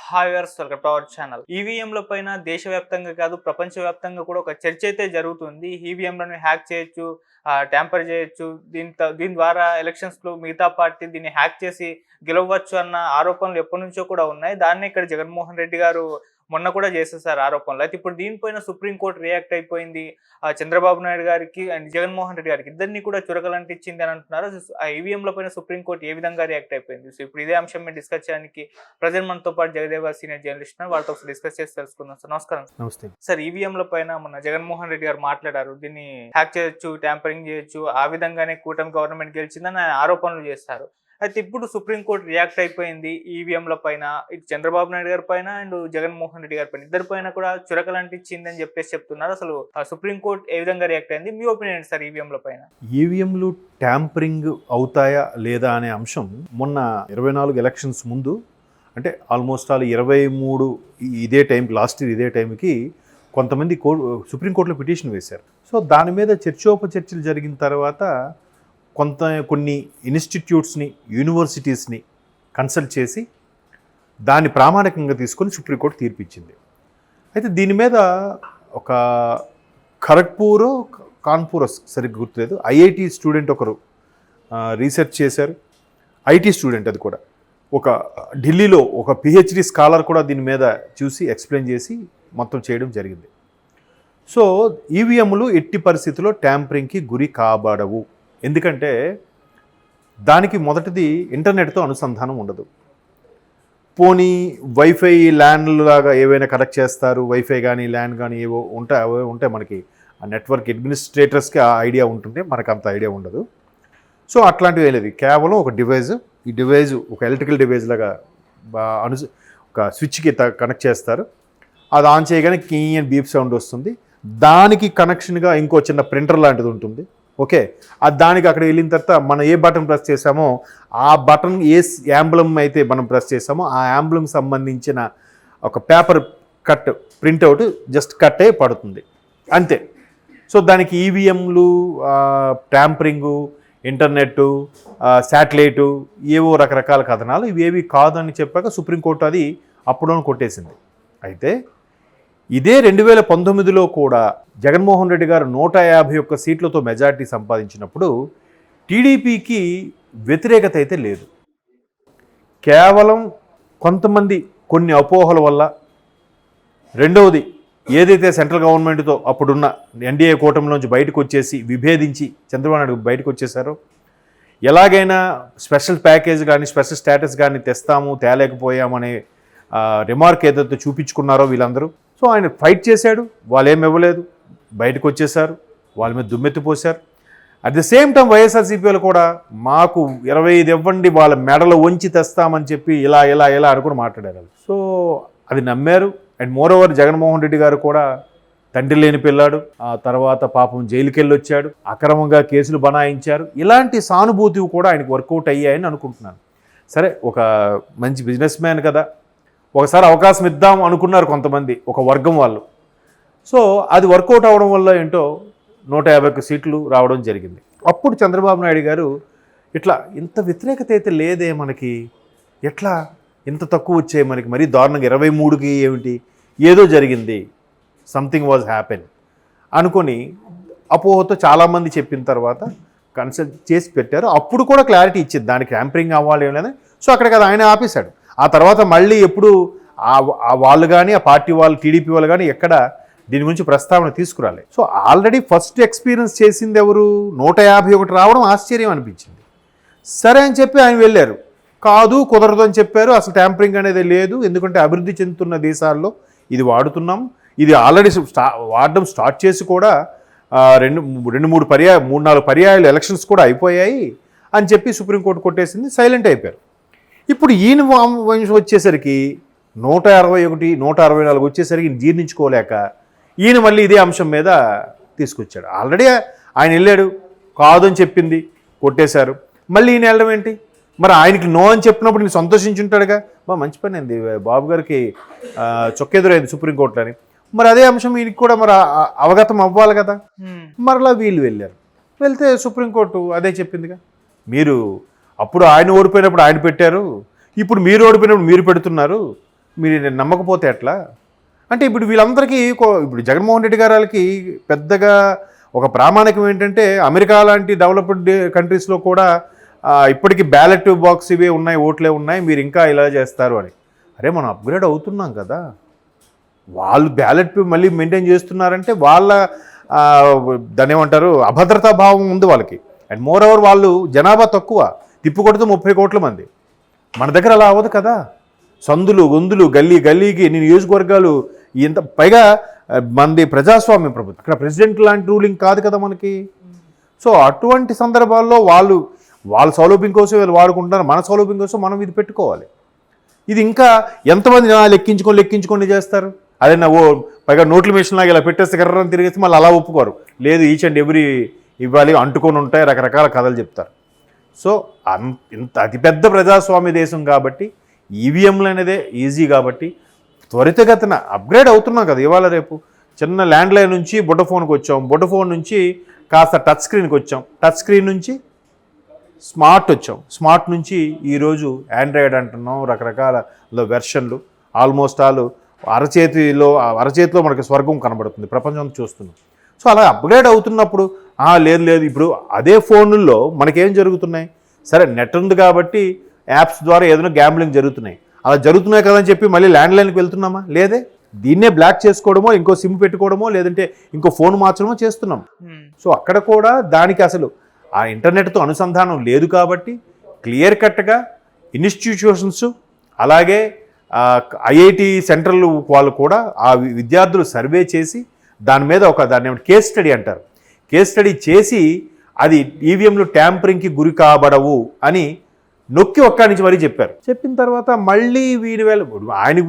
Hi viewers, welcome to our channel. ఈవీఎంల పైన దేశవ్యాప్తంగా కాదు ప్రపంచవ్యాప్తంగా కూడా ఒక చర్చ అయితే జరుగుతుంది. ఈవీఎంలను హ్యాక్ చేయొచ్చు, ట్యాంపర్ చేయొచ్చు, దీని ద్వారా ఎలక్షన్స్లో మిగతా పార్టీ దీన్ని హ్యాక్ చేసి గెలవచ్చు అన్న ఆరోపణలు ఎప్పటి నుంచో కూడా ఉన్నాయి. దాన్ని ఇక్కడ జగన్మోహన్ రెడ్డి గారు మొన్న కూడా చేసేసారు ఆరోపణలు. అయితే ఇప్పుడు దీనిపైన సుప్రీంకోర్టు రియాక్ట్ అయిపోయింది. చంద్రబాబు నాయుడు గారికి అండ్ జగన్మోహన్ రెడ్డి గారికి ఇద్దరిని కూడా చురకలంటించింది అని అంటున్నారు. ఆ ఈవీఎంల పైన సుప్రీంకోర్టు ఏ విధంగా రియాక్ట్ అయిపోయింది? సో ఇప్పుడు ఇదే అంశం మీద డిస్కస్ చేయడానికి ప్రజెంట్ మనతో పాటు జగదేవ సీనియర్ జర్నలిస్ట్ వాళ్ళతో డిస్కస్ చేసి తెలుసుకుందాం. సార్ నమస్కారం. నమస్తే సార్, ఈవీఎంల పైన మన జగన్మోహన్ రెడ్డి గారు మాట్లాడారు, దీన్ని హ్యాక్ చేయొచ్చు, ట్యాంపరింగ్ చేయొచ్చు, ఆ విధంగానే కూటమి గవర్నమెంట్ గెలిచిందని ఆయన ఆరోపణలు చేస్తారు. అయితే ఇప్పుడు సుప్రీంకోర్టు రియాక్ట్ అయిపోయింది ఈవీఎంల పైన, ఇటు చంద్రబాబు నాయుడు గారి పైన అండ్ జగన్మోహన్ రెడ్డి గారి పైన, ఇద్దరి పైన కూడా చురకలంటించింది అని చెప్పేసి చెప్తున్నారు. అసలు సుప్రీంకోర్టు ఏ విధంగా రియాక్ట్ అయింది? మీ ఒపీనియన్ సార్ ఈవీఎంల పైన. ఈవీఎంలు ట్యాంపరింగ్ అవుతాయా లేదా అనే అంశం మొన్న 24 ఎలక్షన్స్ ముందు, అంటే ఆల్మోస్ట్ 23 ఇదే టైంకి, లాస్ట్ ఇయర్ ఇదే టైంకి కొంతమంది సుప్రీంకోర్టులో పిటిషన్ వేశారు. సో దాని మీద చర్చోపచర్చలు జరిగిన తర్వాత కొన్ని ఇన్స్టిట్యూట్స్ని, యూనివర్సిటీస్ని కన్సల్ట్ చేసి దాన్ని ప్రామాణికంగా తీసుకొని సుప్రీంకోర్టు తీర్పిచ్చింది. అయితే దీని మీద ఒక కాన్పూర్ సరిగ్గా గుర్తులేదు, ఐఐటి స్టూడెంట్ ఒకరు రీసెర్చ్ చేశారు. ఐటీ స్టూడెంట్, అది కూడా ఒక ఢిల్లీలో ఒక పిహెచ్డి స్కాలర్ కూడా దీని మీద చూసి ఎక్స్ప్లెయిన్ చేసి మొత్తం చేయడం జరిగింది. సో ఈవీఎంలు ఎట్టి పరిస్థితుల్లో ట్యాంపరింగ్కి గురి కాబడవు. ఎందుకంటే దానికి మొదటిది ఇంటర్నెట్తో అనుసంధానం ఉండదు. పోనీ వైఫై ల్యాన్లు లాగా ఏవైనా కనెక్ట్ చేస్తారు, వైఫై కానీ ల్యాన్ కానీ ఏవో ఉంటాయి మనకి ఆ నెట్వర్క్ అడ్మినిస్ట్రేటర్స్కి ఆ ఐడియా ఉంటుంది, మనకు అంత ఐడియా ఉండదు. సో అట్లాంటివి ఏం లేదు, కేవలం ఒక డివైజ్, ఈ డివైజ్ ఒక ఎలక్ట్రికల్ డివైజ్ లాగా ఒక స్విచ్కి కనెక్ట్ చేస్తారు. అది ఆన్ చేయగానే కీ అండ్ బీప్ సౌండ్ వస్తుంది. దానికి కనెక్షన్గా ఇంకో చిన్న ప్రింటర్ లాంటిది ఉంటుంది. ఓకే, దానికి అక్కడ వెళ్ళిన తర్వాత మనం ఏ బటన్ ప్రెస్ చేసామో ఆ బటన్, ఏ యాంబ్లమ్ అయితే మనం ప్రెస్ చేసామో ఆ యాంబ్లమ్ సంబంధించిన ఒక paper cut printout just cut అయి పడుతుంది, అంతే. సో దానికి ఈవీఎంలు, ట్యాంపరింగు, ఇంటర్నెట్టు, శాటిలైటు, ఏవో రకరకాల కథనాలు, ఇవేవి కాదని చెప్పాక సుప్రీంకోర్టు అది అప్పుడోని కొట్టేసింది. అయితే ఇదే 2019లో కూడా జగన్మోహన్ రెడ్డి గారు 151 సీట్లతో మెజార్టీ సంపాదించినప్పుడు టీడీపీకి వ్యతిరేకత అయితే లేదు. కేవలం కొంతమంది కొన్ని అపోహల వల్ల, రెండవది ఏదైతే సెంట్రల్ గవర్నమెంట్తో అప్పుడున్న ఎన్డీఏ కూటమిలోంచి బయటకు వచ్చేసి విభేదించి చంద్రబాబు నాయుడు బయటకు వచ్చేసారో, ఎలాగైనా స్పెషల్ ప్యాకేజ్ కానీ స్పెషల్ స్టేటస్ కానీ తెస్తాము, తేలేకపోయామనే రిమార్క్ ఏదైతే చూపించుకున్నారో వీళ్ళందరూ. సో ఆయన ఫైట్ చేశాడు, వాళ్ళు ఏమి ఇవ్వలేదు, బయటకు వచ్చేసారు, వాళ్ళ మీద దుమ్మెత్తిపోశారు. At the same time YSRCP వాళ్ళు కూడా మాకు 25 ఇవ్వండి, వాళ్ళ మెడలు వంచి తెస్తామని చెప్పి ఇలా అనుకుని మాట్లాడారు. సో అది నమ్మారు. And more over Jaganmohan Reddy గారు కూడా తండ్రి లేని పిల్లాడు, ఆ తర్వాత పాపం జైలుకి వెళ్ళి వచ్చాడు, అక్రమంగా కేసులు బనాయించారు. ఇలాంటి సానుభూతివి కూడా ఆయనకు వర్కౌట్ అయ్యాయని అనుకుంటున్నాను. సరే, ఒక మంచి బిజినెస్ మ్యాన్ కదా, ఒకసారి అవకాశం ఇద్దాం అనుకున్నారు కొంతమంది, ఒక వర్గం వాళ్ళు. సో అది వర్కౌట్ అవ్వడం వల్ల ఏంటో 151 సీట్లు రావడం జరిగింది. అప్పుడు చంద్రబాబు నాయుడు గారు ఇట్లా ఇంత వ్యతిరేకత అయితే లేదే మనకి, ఎట్లా ఇంత తక్కువ వచ్చాయి మనకి, మరీ దారుణంగా 23కి ఏమిటి, ఏదో జరిగింది, సంథింగ్ వాజ్ హ్యాపెన్ అనుకొని అపోహతో చాలామంది చెప్పిన తర్వాత కన్సల్ట్ చేసి పెట్టారు. అప్పుడు కూడా క్లారిటీ ఇచ్చింది దానికి ట్యాంపరింగ్ అవ్వాలి ఏం లేదని. సో అక్కడ కదా ఆయన ఆపేశాడు. ఆ తర్వాత మళ్ళీ ఎప్పుడు వాళ్ళు కానీ, ఆ పార్టీ వాళ్ళు, టీడీపీ వాళ్ళు కానీ ఎక్కడ దీని గురించి ప్రస్తావన తీసుకురాలి. సో ఆల్రెడీ ఫస్ట్ ఎక్స్పీరియన్స్ చేసింది ఎవరు? 151 రావడం ఆశ్చర్యం అనిపించింది. సరే అని చెప్పి ఆయన వెళ్ళారు. కాదు, కుదరదు అని చెప్పారు. అసలు ట్యాంపరింగ్ అనేది లేదు, ఎందుకంటే అభివృద్ధి చెందుతున్న దేశాల్లో ఇది వాడుతున్నాం, ఇది ఆల్రెడీ వాడడం స్టార్ట్ చేసి కూడా 3-4 పర్యాయాలు ఎలక్షన్స్ కూడా అయిపోయాయి అని చెప్పి సుప్రీంకోర్టు కొట్టేసింది, సైలెంట్ అయిపోయారు. ఇప్పుడు ఈయన వంశం వచ్చేసరికి 161, 164 వచ్చేసరికి జీర్ణించుకోలేక ఈయన మళ్ళీ ఇదే అంశం మీద తీసుకొచ్చాడు. ఆల్రెడీ ఆయన వెళ్ళాడు, కాదు అని చెప్పింది, కొట్టేశారు. మళ్ళీ ఈయన వెళ్ళడం ఏంటి? మరి ఆయనకి నో అని చెప్పినప్పుడు నేను సంతోషించుంటాడుగా, మంచి పని అయింది బాబు గారికి చొక్కెదురైంది సుప్రీంకోర్టులో అని. మరి అదే అంశం ఈయనకి కూడా మరి అవగతం అవ్వాలి కదా. మరలా వీళ్ళు వెళ్ళారు. వెళ్తే సుప్రీంకోర్టు అదే చెప్పిందిగా, మీరు అప్పుడు ఆయన ఓడిపోయినప్పుడు ఆయన పెట్టారు, ఇప్పుడు మీరు ఓడిపోయినప్పుడు మీరు పెడుతున్నారు, మీరు నమ్మకపోతే ఎట్లా? అంటే ఇప్పుడు వీళ్ళందరికీ ఇప్పుడు జగన్మోహన్ రెడ్డి గారికి పెద్దగా ఒక ప్రామాణికం ఏంటంటే అమెరికా లాంటి డెవలప్డ్ కంట్రీస్లో కూడా ఇప్పటికీ బ్యాలెట్ బాక్స్ ఇవే ఉన్నాయి, ఓట్లే ఉన్నాయి, మీరు ఇంకా ఇలా చేస్తారు అని. అరే మనం అప్గ్రేడ్ అవుతున్నాం కదా, వాళ్ళు బ్యాలెట్ మళ్ళీ మెయింటైన్ చేస్తున్నారంటే వాళ్ళ దాన్ని ఏమంటారు అభద్రతా భావం ఉంది వాళ్ళకి. అండ్ మోర్ ఓవర్ వాళ్ళు జనాభా తక్కువ, తిప్పుకొడితే 30 కోట్ల మంది. మన దగ్గర అలా అవ్వదు కదా, సందులు గొంతులు గల్లీకి ఎన్ని నియోజకవర్గాలు, ఇంత పైగా మనది ప్రజాస్వామ్య ప్రభుత్వం, అక్కడ ప్రెసిడెంట్ లాంటి రూలింగ్ కాదు కదా మనకి. సో అటువంటి సందర్భాల్లో వాళ్ళ సౌలభ్యం కోసం వీళ్ళు వాడుకుంటున్నారు, మన సౌలభ్యం కోసం మనం ఇది పెట్టుకోవాలి. ఇది ఇంకా ఎంతమంది లెక్కించుకొని చేస్తారు? అదే పైగా నోట్ల మిషన్ లాగా ఇలా పెట్టేస్తే కర్రని తిరిగేసి మళ్ళీ అలా ఒప్పుకోరు. లేదు ఈచ్ అండ్ ఎవ్రీ ఇవ్వాలి, అంటుకొని ఉంటాయి, రకరకాల కథలు చెప్తారు. సో ఇంత అతిపెద్ద ప్రజాస్వామ్య దేశం కాబట్టి ఈవీఎంలు అనేదే ఈజీ కాబట్టి త్వరితగతిన అప్గ్రేడ్ అవుతున్నాం కదా. ఇవాళ రేపు చిన్న ల్యాండ్లైన్ నుంచి బొటఫోన్కి వచ్చాం, బొటఫోన్ నుంచి కాస్త టచ్ స్క్రీన్కి వచ్చాం, టచ్ స్క్రీన్ నుంచి స్మార్ట్ వచ్చాం, స్మార్ట్ నుంచి ఈరోజు ఆండ్రాయిడ్ అంటున్నాం, రకరకాల వెర్షన్లు. ఆల్మోస్ట్ అరచేతిలో మనకి స్వర్గం కనబడుతుంది, ప్రపంచం చూస్తున్నాం. సో అలా అప్గ్రేడ్ అవుతున్నప్పుడు లేదు ఇప్పుడు అదే ఫోన్లలో మనకేం జరుగుతున్నాయి, సరే నెట్ ఉంది కాబట్టి యాప్స్ ద్వారా ఏదైనా గ్యాంబ్లింగ్ జరుగుతున్నాయి, అలా జరుగుతున్నాయి కదని చెప్పి మళ్ళీ ల్యాండ్లైన్కి వెళ్తున్నామా? లేదే. దీన్నే బ్లాక్ చేసుకోవడమో, ఇంకో సిమ్ పెట్టుకోవడమో, లేదంటే ఇంకో ఫోన్ మార్చడమో చేస్తున్నాం. సో అక్కడ కూడా దానికి అసలు ఆ ఇంటర్నెట్తో అనుసంధానం లేదు కాబట్టి క్లియర్ కట్గా ఇన్స్టిట్యూషన్స్ అలాగే ఐఐటి సెంట్రల్ వాళ్ళు కూడా ఆ విద్యార్థులు సర్వే చేసి దాని మీద దాన్ని కేస్ స్టడీ అంటారు, కేస్ స్టడీ చేసి అది ఈవీఎంలు ట్యాంపరింగ్కి గురి కాబడవు అని నొక్కి ఒక్కడి నుంచి మరీ చెప్పారు. చెప్పిన తర్వాత మళ్ళీ ఆయన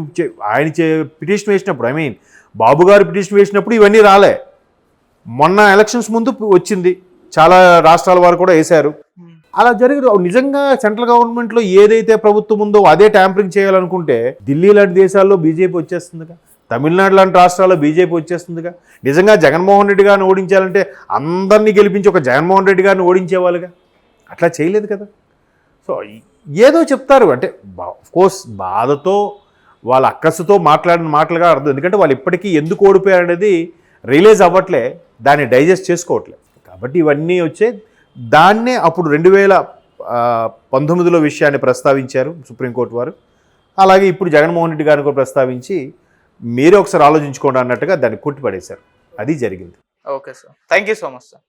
పిటిషన్ వేసినప్పుడు బాబు గారు పిటిషన్ వేసినప్పుడు ఇవన్నీ రాలే. మొన్న ఎలక్షన్స్ ముందు వచ్చింది, చాలా రాష్ట్రాల వారు కూడా వేశారు. అలా జరిగింది. నిజంగా సెంట్రల్ గవర్నమెంట్లో ఏదైతే ప్రభుత్వం ఉందో అదే ట్యాంపరింగ్ చేయాలనుకుంటే ఢిల్లీ లాంటి దేశాల్లో బీజేపీ వచ్చేస్తుందిగా, తమిళనాడు లాంటి రాష్ట్రాల్లో బీజేపీ వచ్చేస్తుందిగా. నిజంగా జగన్మోహన్ రెడ్డి గారిని ఓడించాలంటే అందరినీ గెలిపించి ఒక జగన్మోహన్ రెడ్డి గారిని ఓడించేవాళ్ళుగా, అట్లా చేయలేదు కదా. సో ఏదో చెప్తారు అంటే కోర్స్ బాధతో వాళ్ళ అక్కసుతో మాట్లాడిన మాటలుగా అర్థం. ఎందుకంటే వాళ్ళు ఇప్పటికీ ఎందుకు ఓడిపోయారు అనేది రియలైజ్ అవ్వట్లే, దాన్ని డైజెస్ట్ చేసుకోవట్లే. కాబట్టి ఇవన్నీ వచ్చే దాన్నే అప్పుడు 2019లో విషయాన్ని ప్రస్తావించారు సుప్రీంకోర్టు వారు. అలాగే ఇప్పుడు జగన్మోహన్ రెడ్డి గారిని కూడా ప్రస్తావించి మీరే ఒకసారి ఆలోచించుకోండి అన్నట్టుగా దాన్ని కొట్టిపడేశారు. అది జరిగింది. Okay sir, thank you so much sir.